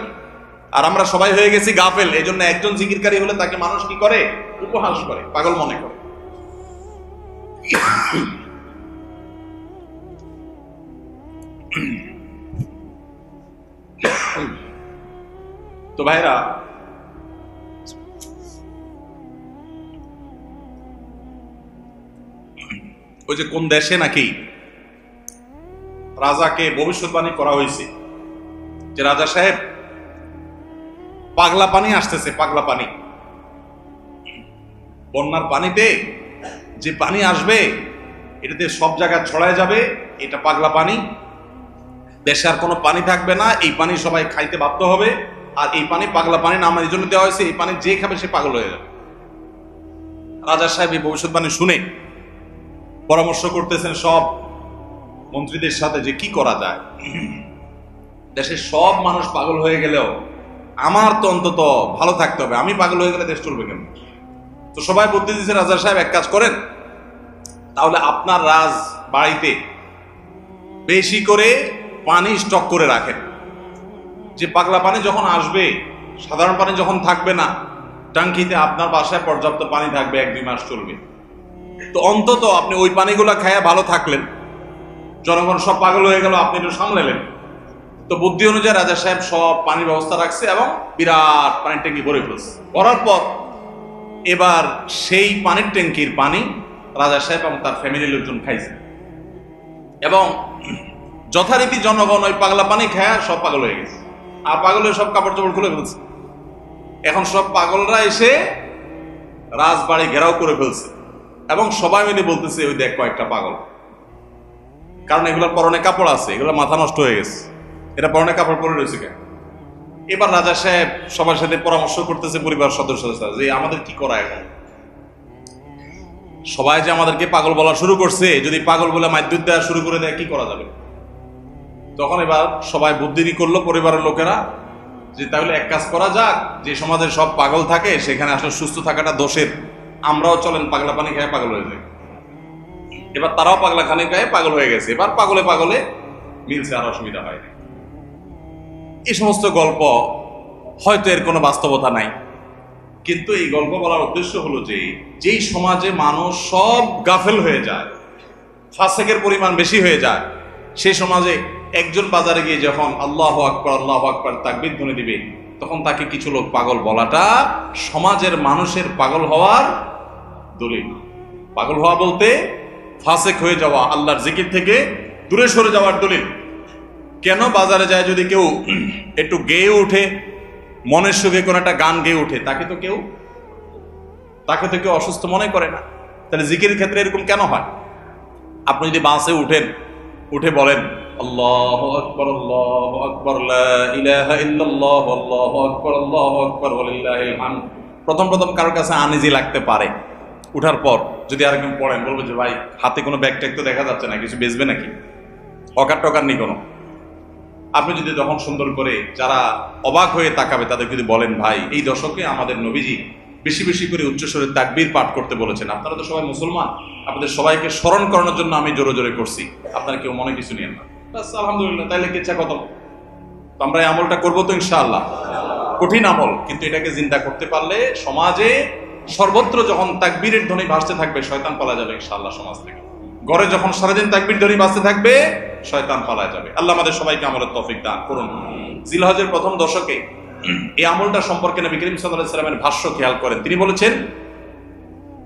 Speaker 1: আর আমরা সবাই হয়ে গেছি গাফেল। এই জন্য একজন জিকিরকারী হলে তাকে মানুষ কি করে? উপহাস করে, পাগল মনে করে। তো ভাইরা, ওই যে কোন দেশে নাকি রাজাকে ভবিষ্যৎবাণী করা হয়েছে যে রাজা সাহেব পাগলা পানি আসতেছে, পাগলা পানি। বন্যার পানিতে যে পানি আসবে এটাতে সব জায়গায় ছড়ায় যাবে, এটা পাগলা পানি, দেশে আর কোনো পানি থাকবে না, এই পানি সবাই খাইতে বাধ্য হবে, আর এই পানি পাগলা পানি নাম এই জন্য দেওয়া হয়েছে, এই পানি যে খাবে সে পাগল হয়ে যাবে। রাজা সাহেব এই ভবিষ্যৎবাণী শুনে পরামর্শ করতেছেন সব মন্ত্রীদের সাথে যে কি করা যায়। দেশের সব মানুষ পাগল হয়ে গেলেও আমার তো অন্তত ভালো থাকতে হবে, আমি পাগল হয়ে গেলে দেশ চলবে কেন? তো সবাই বুদ্ধি দিচ্ছে, রাজা সাহেব এক কাজ করেন, তাহলে আপনার রাজ বাড়িতে বেশি করে পানি স্টক করে রাখেন, যে পাগলা পানি যখন আসবে, সাধারণ পানি যখন থাকবে না, টাঙ্কিতে আপনার বাসায় পর্যাপ্ত পানি থাকবে, 1-2 মাস চলবে। তো অন্তত আপনি ওই পানিগুলা খায়া ভালো থাকলেন, জনগণ সব পাগল হয়ে গেল, আপনি একটু সামলালেন। তো বুদ্ধি অনুযায়ী রাজা সাহেব সব পানির ব্যবস্থা রাখছে এবং বিরাট পানির ট্যাঙ্কি ভরে ফেলছে। ভরার পর এবার সেই পানির ট্যাঙ্কির পানি রাজা সাহেব এবং তার ফ্যামিলির লোকজন খাইছে, এবং যথারীতি জনগণ ওই পাগলা পানি খায় সব পাগল হয়ে গেছে, আর পাগল হয়ে সব কাপড় চোপড় খুলে ফেলছে। এখন সব পাগলরা এসে রাজবাড়ি ঘেরাও করে ফেলছে এবং সবাই মিলে বলতেছে, ওই দেখ কয়েকটা পাগল, কারণ এগুলোর পরনে কাপড় আছে, এগুলো মাথা নষ্ট হয়ে গেছে, এটা পরনে কাপড় পরে রয়েছে কেন? এবার রাজা সাহেব সবার সাথে পরামর্শ করতেছে পরিবার সদস্যদের সাথে, যে আমাদের কি করা এখন? সবাই যে আমাদেরকে পাগল বলা শুরু করছে, যদি পাগল বলে মাইদ্যুৎ দেওয়া শুরু করে দেয় কি করা যাবে? তখন এবার সবাই বুদ্ধি করলো পরিবারের লোকেরা, যে তাহলে এক কাজ করা যাক, যে সমাজের সব পাগল থাকে সেখানে আসলে সুস্থ থাকাটা দোষের, আমরাও চলেন পাগলা পানি খায় পাগল হয়ে যায়। এবার তারাও পাগলা খানি খায় পাগল হয়ে গেছে, এবার পাগলে পাগলে মিলছে, আর অসুবিধা হয়নি। এই সমস্ত গল্প হয়তো এর কোনো বাস্তবতা নাই, কিন্তু এই গল্প বলার উদ্দেশ্য হলো যে যেই সমাজে মানুষ সব গাফেল হয়ে যায়, ফাসেকের পরিমাণ বেশি হয়ে যায়, সেই সমাজে একজন বাজারে গিয়ে যখন আল্লাহু আকবার আল্লাহু আকবার তাকবীর ধ্বনি দিবে, তখন তাকে কিছু লোক পাগল বলাটা সমাজের মানুষের পাগল হওয়ার দলিল। পাগল হওয়া বলতে ফাসেক হয়ে যাওয়া, আল্লাহর জিকির থেকে দূরে সরে যাওয়ার দলিল। কেন? বাজারে যায় যদি কেউ একটু গেয়ে উঠে, মনের সুখে কোনো একটা গান গেয়ে উঠে, তাকে তো কেউ অসুস্থ মনে করে না। তাহলে জিকিরের ক্ষেত্রে এরকম কেন হয়? আপনি যদি বাসে উঠেন, উঠে বলেন আল্লাহু আকবার আল্লাহু আকবার লা ইলাহা ইল্লাল্লাহ আল্লাহু আকবার ওয়ালিল্লাহিল হামদ, প্রথম কারোর কাছে আনইজি লাগতে পারে। উঠার পর যদি আরেকজন পড়েন, বলবে যে ভাই হাতে কোনো ব্যাগ ট্যাগ তো দেখা যাচ্ছে না, কিছু বেচবে নাকি? অকার টকার নেই কোনো। আপনি যদি তখন সুন্দর করে, যারা অবাক হয়ে তাকাবে তাদের যদি বলেন, ভাই এই দশকে আমাদের নবীজি বেশি বেশি করে উচ্চস্বরে তাকবীর পাঠ করতে বলেছেন, আপনারা তো সবাই মুসলমান, আপনাদের সবাইকে স্মরণ করানোর জন্য আমি জোরে জোরে করছি, আপনারা কেউ মনে কিছু নিয়েন না, আলহামদুলিল্লাহ, তাইলে ইচ্ছা কত, আমরা এই আমলটা করবো তো ইনশাআল্লাহ। কঠিন আমল, কিন্তু এটাকে জিন্দা করতে পারলে সমাজে সর্বত্র যখন তাকবীরের ধ্বনি ভাসতে থাকবে, শয়তান পালা যাবে ইনশাআল্লাহ সমাজ থেকে। ঘরে যখন সারাদিন তাকবীর ধ্বনি ভাসতে থাকবে, শয়তান পালা যাবে। আল্লাহ আমাদের সবাইকে আমলের তৌফিক দান করুন। জিলহজের প্রথম দশকে এই আমলটা সম্পর্কে নবী করিম সাল্লাল্লাহু আলাইহি ওয়াসাল্লামের ভাষ্য খেয়াল করেন। তিনি বলেছেন,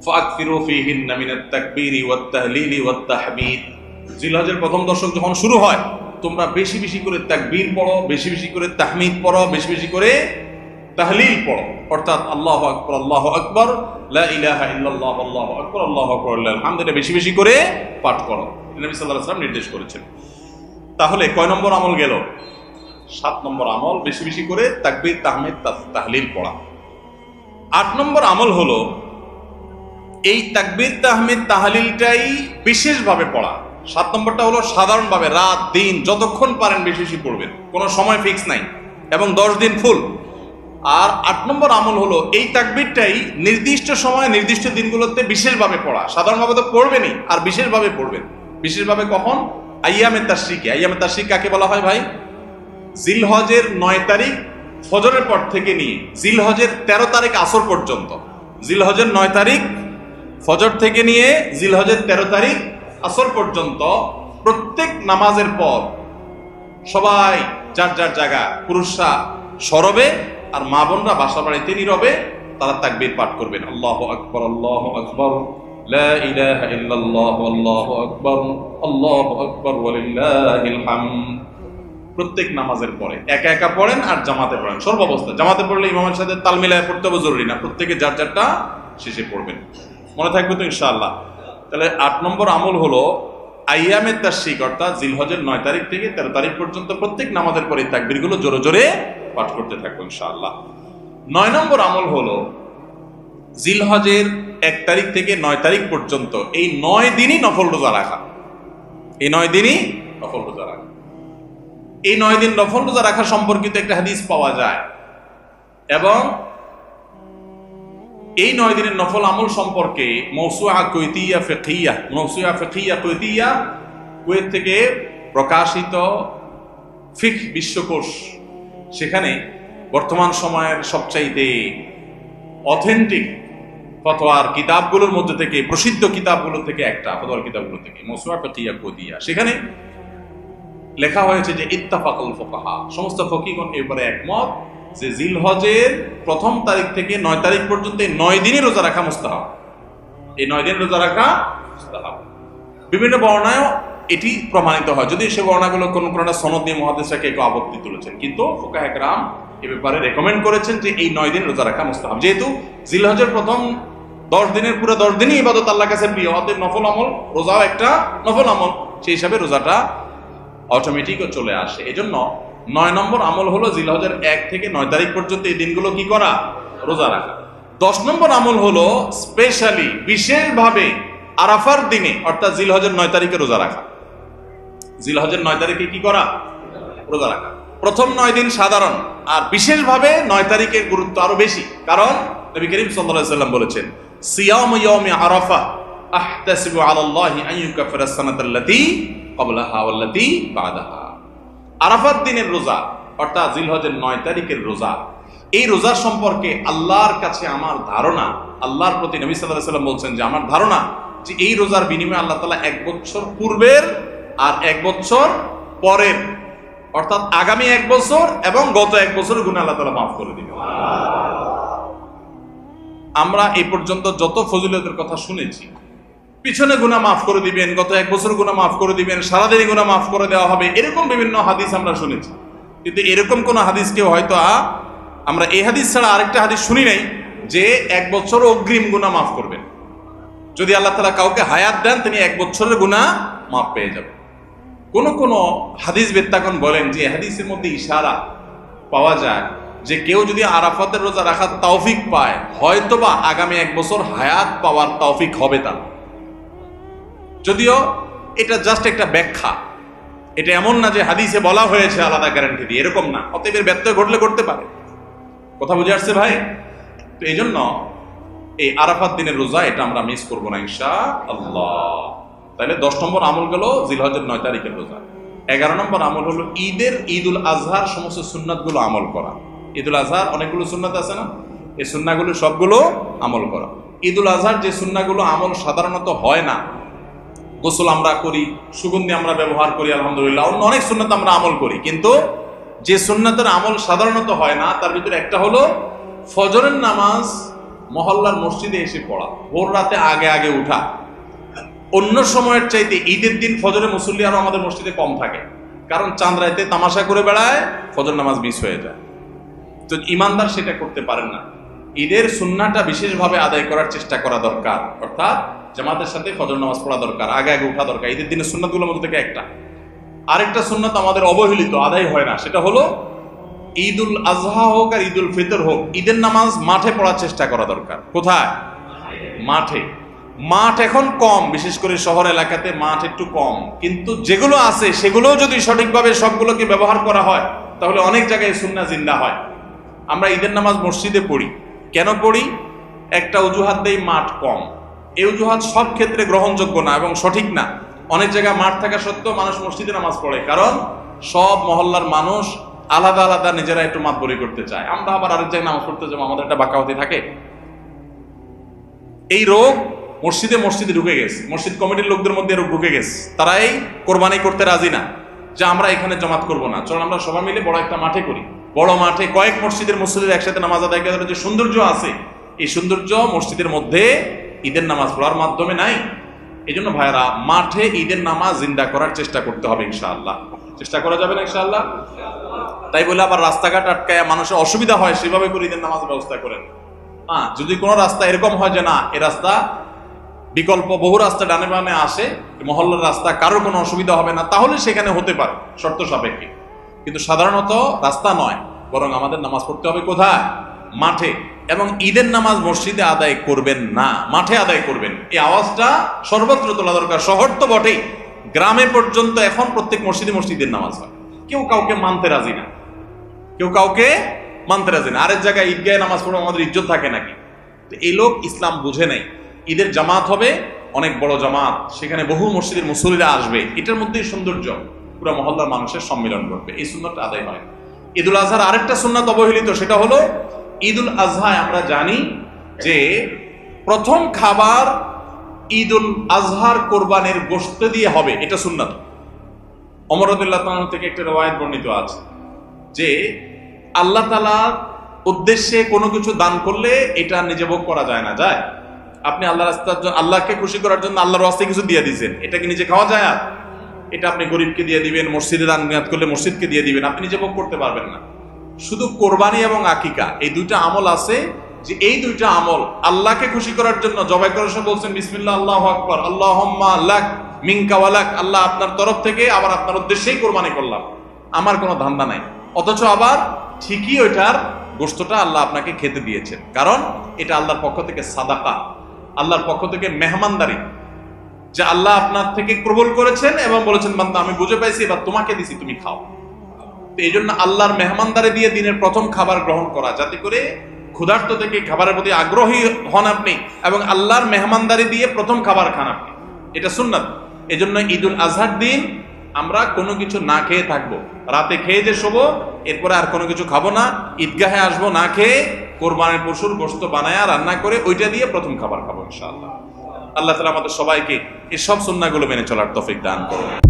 Speaker 1: ফাকফিরু ফীহিন্না মিনাত তাকবীরি ওয়াত তাহলিলি ওয়াত তাহমিদ। জিলহজের প্রথম দশক যখন শুরু হয়, তোমরা বেশি বেশি করে তাকবীর পড়ো, বেশি বেশি করে তাহমিদ পড়ো, বেশি বেশি করে তাহলিল পড়ো, অর্থাৎ আল্লাহু আকবার লা ইলাহা ইল্লাল্লাহ আল্লাহু আকবার আল্লাহুল হামদ, এটা বেশি বেশি করে পাঠ করো, নবী সাল্লাল্লাহু আলাইহি ওয়াসাল্লাম নির্দেশ করেছেন। তাহলে কয় নম্বর আমল গেল? 7 নম্বর আমল, বেশি বেশি করে তাকবীর তাহমিদ তাহলিল পড়া। 8 নম্বর আমল হলো এই তাকবীর তাহমিদ তাহলিলটাই বিশেষভাবে পড়া। 7 নম্বরটা হলো সাধারণভাবে রাত দিন যতক্ষণ পারেন বেশি বেশি পড়বেন, কোনো সময় ফিক্স নাই, এবং 10 দিন ফুল। আর 8 নম্বর আমল হলো এই তাকবীরটাই নির্দিষ্ট সময় নির্দিষ্ট দিনগুলোতে বিশেষভাবে পড়া। সাধারণভাবে তো পড়বেনই, আর বিশেষভাবে পড়বেন। বিশেষভাবে কখন? আইয়ামে তাশরিকে। আইয়ামে তাশরিক কাকে বলা হয় ভাই? জিলহজের 9 তারিখ ফজরের পর থেকে নিয়ে জিলহজের 13 তারিখ আসর পর্যন্ত। জিলহজের 9 তারিখ ফজর থেকে নিয়ে জিলহজের 13 তারিখ আসর পর্যন্ত প্রত্যেক নামাজের পর সবাই যার যার জায়গা, পুরুষরা সরবে আর মা বোনরা বাসা বাড়িতে নীরবে তারা তাকবীর পাঠ করবেন। আল্লাহু আকবার লা ইলাহা ইল্লাল্লাহ আল্লাহু আকবার ওয়ালিল্লাহিল হামদ। প্রত্যেক নামাজের পরে একা একা পড়েন আর জামাতে পড়েন, সর্বাবস্থা। জামাতে পড়লে ইমামের সাথে তাল মিলায় পড়তে হবে জরুরি না, প্রত্যেকে যার যারটা শেষে পড়বেন, মনে থাকবে তো ইনশাআল্লাহ। তাহলে 8 নম্বর আমল হলো আইয়ামে তাশরিক, অর্থাৎ জিলহজের 9 তারিখ থেকে 13 তারিখ পর্যন্ত প্রত্যেক নামাজের পরে তাকবীরগুলো জোরে জোরে পাঠ করতে থাকবো ইনশাআল্লাহ। 9 নম্বর আমল হলো জিলহজের 1 তারিখ থেকে 9 তারিখ পর্যন্ত এই 9 দিনই নফল রোজা রাখা। এই 9 দিনই নফল রোজা রাখা। এই 9 দিন নফল রোজা রাখা সম্পর্কিত একটা হাদিস পাওয়া যায়, এবং এই 9 দিনের নফল আমল সম্পর্কে মওসুআ কুওয়েতিয়া ফিকহিয়া কুয়েত থেকে প্রকাশিত ফিকহ বিশ্বকোষ, সেখানে বর্তমান সময়ের সবচাইতে অথেন্টিক ফতোয়ার কিতাবগুলোর মধ্যে থেকে, প্রসিদ্ধ কিতাবগুলো থেকে একটা, ফতোয়ার কিতাবগুলো থেকে মওসুআ ফিকহিয়া কুওয়েতিয়া, সেখানে লেখা হয়েছে যে ইত্তাফাকুল ফুকাহা, সমস্ত ফকিহগণ এর উপরে একমত যে জিলহজের 1 তারিখ থেকে 9 তারিখ পর্যন্ত এই 9 দিনই রোজা রাখা মুস্তাহাব। এই 9 দিন রোজা রাখা মুস্তাহাব। বিভিন্ন বর্ণনায়ও এটি প্রমাণিত হয়, যদি সে বর্ণনাগুলো কোনটা সনদ দিয়ে মুহাদ্দিসরা কেউ আপত্তি তুলেছেন, কিন্তু ফুকাহা কেরাম এ ব্যাপারে রেকমেন্ড করেছেন যে এই 9 দিন রোজা রাখা মুস্তাহাব। যেহেতু জিলহজের প্রথম 10 দিনের পুরো 10 দিনই ইবাদত আল্লাহর কাছে প্রিয়, অতএব নফল আমল, রোজাও একটা নফল আমল, সেই হিসাবে রোজাটা অটোমেটিকও চলে আসে। এজন্য 9 নম্বর আমল হলো জিলহজের 1 থেকে 9 তারিখ পর্যন্ত এই দিনগুলো কি করা? রোজা রাখা। 10 নম্বর আমল হলো স্পেশালি, বিশেষভাবে আরাফার দিনে, অর্থাৎ জিলহজের 9 তারিখে রোজা রাখা। জিলহজের 9 তারিখে কি করা? রোজা রাখা। প্রথম 9 দিন সাধারণ, আর বিশেষভাবে 9 তারিখের গুরুত্ব আরো বেশি, কারণ নবী করিম সাল্লাল্লাহু আলাইহি ওয়াসাল্লাম বলেছেন, সিয়ামু ইয়াউমি আরাফা আহতাসিবু আলাল্লাহি আন ইউকাফিরা আস-সানাতাল্লাতী ক্বাবলাহা ওয়াল্লাতী বা'দাহা। আরাফাত দিনের রোজা, অর্থাৎ জিলহজের 9 তারিখের রোজা, এই রোজা সম্পর্কে আল্লাহর কাছে আমার ধারণা, আল্লাহর প্রতি নবী সাল্লাল্লাহু আলাইহি ওয়াসাল্লাম বলছেন যে আমার ধারণা যে এই রোজার বিনিময়ে আল্লাহ তাআলা 1 বছর পূর্বের আর 1 বছর পরের, অর্থাৎ আগামী 1 বছর এবং গত 1 বছরের গুনাহ আল্লাহ তাআলা মাফ করে দিবেন। আমরা এই পর্যন্ত যত ফজিলতের কথা শুনেছি, পিছনে গুনাহ মাফ করে দিবেন, গত 1 বছর গুনাহ মাফ করে দিবেন, সারাদিনই গুনাহ মাফ করে দেওয়া হবে, এরকম বিভিন্ন হাদিস আমরা শুনেছি, কিন্তু এরকম কোন হাদিস কেউ হয়তো আমরা এই হাদিস ছাড়া আরেকটা হাদিস শুনি নাই যে 1 বছর অগ্রিম গুনাহ মাফ করবেন। যদি আল্লাহ তাআলা কাউকে হায়াত দেন, তিনি 1 বছরের গুনাহ মাফ পেয়ে যাবেন। কোন কোন হাদিস বেত্তাগণ বলেন যে হাদিসের মধ্যে ইশারা পাওয়া যায় যে কেউ যদি আরাফাতের রোজা রাখার তৌফিক পায়, হয়তোবা আগামী 1 বছর হায়াত পাওয়ার তৌফিক হবে তার। যদিও এটা জাস্ট একটা ব্যাখ্যা, এটা এমন না যে হাদিসে বলা হয়েছে আলাদা গ্যারান্টি দিয়ে, এরকম না। অতএব ব্যত্যয় ঘটলে করতে পারে। কথা বুঝে আসছে ভাই? তো এই জন্য এই আরাফাত দিনের রোজা এটা আমরা মিস করবো না ইনশাআল্লাহ। তাহলে 10 নম্বর আমল গেল জিলহজের 9 তারিখের রোজা। 11 নম্বর আমল হলো ঈদুল আজহার সমস্ত সুন্নাতগুলো আমল করা। ঈদুল আজহার অনেকগুলো সুন্নাত আছে না, এই সুন্নাহগুলো সবগুলো আমল করা। ঈদুল আজহার যে সুন্নাহগুলো আমল সাধারণত হয় না, গোসল আমরা করি, সুগন্ধি আমরা ব্যবহার করি, আলহামদুলিল্লাহ, অন্য অনেক সুন্নাত আমরা আমল করি, কিন্তু যে সুন্নাতের আমল সাধারণত হয় না তার ভিতরে একটা হলো ফজরের নামাজ মহল্লার মসজিদে এসে পড়া, ভোর রাতে আগে আগে উঠা। অন্য সময়ের চাইতে ঈদের দিন ফজরে মুসল্লি আরো আমাদের মসজিদে কম থাকে, কারণ চাঁদ রাতে তামাশা করে বেড়ায়, ফজর নামাজ মিস হয়ে যায়। তো ইমানদার সেটা করতে পারেন না। ঈদের সুন্নাহটা বিশেষভাবে আদায় করার চেষ্টা করা দরকার, অর্থাৎ জামাতের সাথে ফজর নামাজ পড়া দরকার, আগে আগে উঠা দরকার। ঈদের দিনের সুন্নাতগুলোর মধ্যে থেকে একটা। আরেকটা সুন্নাত আমাদের অবহেলিত, আদায় হয় না, সেটা হলো ঈদুল আজহা হোক আর ঈদুল ফিতর হোক, ঈদের নামাজ মাঠে পড়ার চেষ্টা করা দরকার। কোথায়? মাঠে। মাঠ এখন কম, বিশেষ করে শহর এলাকাতে মাঠ একটু কম, কিন্তু যেগুলো আছে সেগুলো যদি সঠিকভাবে সবগুলোকে ব্যবহার করা হয় তাহলে অনেক জায়গায় সুন্নাহ জিন্দা হয়। আমরা ঈদের নামাজ মসজিদে পড়ি, কেন পড়ি? একটা অজুহাত দেই, মাঠ কম। এই অজুহাত সব ক্ষেত্রে গ্রহণযোগ্য না এবং সঠিক না। অনেক জায়গায় মাঠ থাকা সত্ত্বেও মানুষ মসজিদে নামাজ পড়ে, কারণ সব মহল্লার মানুষ আলাদা আলাদা নিজেরা একটু মাতবরি করতে চায়। আমরা আবার আরেক জায়গায় নামাজ পড়তে যাবো, আমাদের একটা বাঁকাওয়াতি থাকে। এই রোগ মসজিদে মসজিদে ঢুকে গেছে, মসজিদ কমিটির লোকদের মধ্যে রোগ ঢুকে গেছে। তারা এই কোরবানি করতে রাজি না যে আমরা এখানে জমাত করবো না, চল আমরা সবাই মিলে বড় একটা মাঠে করি। বড় মাঠে কয়েক মসজিদের মুসল্লিরা একসাথে নামাজ আদায় করার যে সৌন্দর্য আছে, এই সৌন্দর্য মসজিদের মধ্যে ঈদের নামাজ পড়ার মাধ্যমে নাই। এই জন্য ভাইরা, মাঠে ঈদের নামাজ জিন্দা করার চেষ্টা করতে হবে ইনশাআল্লাহ। চেষ্টা করা যাবে না ইনশাআল্লাহ? তাই বলে আবার রাস্তাঘাট আটকায় মানুষের অসুবিধা হয় সেভাবে করে ঈদের নামাজ ব্যবস্থা করেন। যদি কোনো রাস্তা এরকম হয় যে না এ রাস্তা বিকল্প বহু রাস্তা ডানে বামে আসে, মহল্লার রাস্তা, কারোর কোনো অসুবিধা হবে না, তাহলে সেখানে হতে পারে শর্ত সাপেক্ষে। কিন্তু সাধারণত রাস্তা নয়, বরং আমাদের নামাজ পড়তে হবে কোথায়? মাঠে। এবং ঈদের নামাজ মসজিদে আদায় করবেন না, মাঠে আদায় করবেন। এই আওয়াজটা সর্বত্র তোলা দরকার। শহর তো বটেই, গ্রামে পর্যন্ত এখন প্রত্যেক মসজিদে মসজিদের নামাজ হয়। কেউ কাউকে মানতে রাজি না, কেউ কাউকে মানতে রাজি না। আরেক জায়গায় ঈদগাহে নামাজ পড়ে আমাদের ইজ্জত থাকে নাকি? তো এই লোক ইসলাম বুঝে নেই। ঈদের জামাত হবে, অনেক বড় জামাত, সেখানে বহু মসজিদের মুসল্লিরা আসবে, এটার মধ্যেই সৌন্দর্য, পুরো মহল্লার মানুষের সম্মিলন করবে, এই সুন্নতটা আদায় হয়। ঈদুল আজহার আরেকটা সুন্নাত অবহেলিত, সেটা হলো ঈদুল আজহায় আমরা জানি যে প্রথম খাবার ঈদুল আজহার কোরবানির গোশত দিয়ে হবে, এটা সুন্নাত। ওমর রাদিয়াল্লাহু তাআলা থেকে একটা রওয়ায়াত বর্ণিত আছে যে আল্লাহ তাআলার উদ্দেশ্যে কোনো কিছু দান করলে এটা নিজে ভোগ করা যায় না। যায়? আপনি আল্লাহর রাস্তার জন্য, আল্লাহকে খুশি করার জন্য আল্লাহর রাস্তায় কিছু দিয়ে দিয়েছেন, এটা কি নিজে খাওয়া যায়? আর এটা আপনি গরিবকে দিয়ে দিবেন, মসজিদে দান নিয়াত করলে মসজিদকে দিয়ে দিবেন, আপনি নিজে ভোগ করতে পারবেন না। শুধু কোরবানি এবং আকিকা এই দুইটা আমল আছে যে এই দুইটা আমল আল্লাহকে খুশি করার জন্য জবাই করার সময় বলছেন বিসমিল্লাহ আল্লাহু আকবার, আল্লাহুম্মা লাক মিনকা ওয়া লাক, আল্লাহ আপনার তরফ থেকে আবার আপনার উদ্দেশ্যেই কোরবানি করলাম, আমার কোনো ধান্দা নাই। অথচ আবার ঠিকই ওইটার গোশতটা আল্লাহ আপনাকে খেতে দিয়েছেন, কারণ এটা আল্লাহর পক্ষ থেকে সাদাকা, আল্লাহর পক্ষ থেকে মেহমানদারি, যে আল্লাহ আপনার থেকে কবুল করেছেন এবং বলেছেন বান্দা আমি বুঝে পাইছি, এবার তোমাকে দিছি, তুমি খাও। তো এই জন্য আল্লাহর মেহমানদারি দিয়ে দিনের প্রথম খাবার গ্রহণ করা, যাতে করে ক্ষুধার্ত থেকে খাবারের প্রতি আগ্রহী হন আপনি এবং আল্লাহর মেহমানদারি দিয়ে প্রথম খাবার খান আপনি, এটা সুন্নাত। এই জন্য ঈদুল আজহার দিন আমরা কোনো কিছু না খেয়ে থাকবো, রাতে খেয়ে যে শোবো, এরপরে আর কোনো কিছু খাবো না, ঈদগাহে আসবো না খেয়ে, কোরবানির পশুর গোশত বানায়া রান্না করে ওইটা দিয়ে প্রথম খাবার খাবো ইনশাআল্লাহ। আল্লাহ তাআলা আমাদের সবাইকে এই সব সুন্নাহগুলো মেনে চলার তৌফিক দান করুন।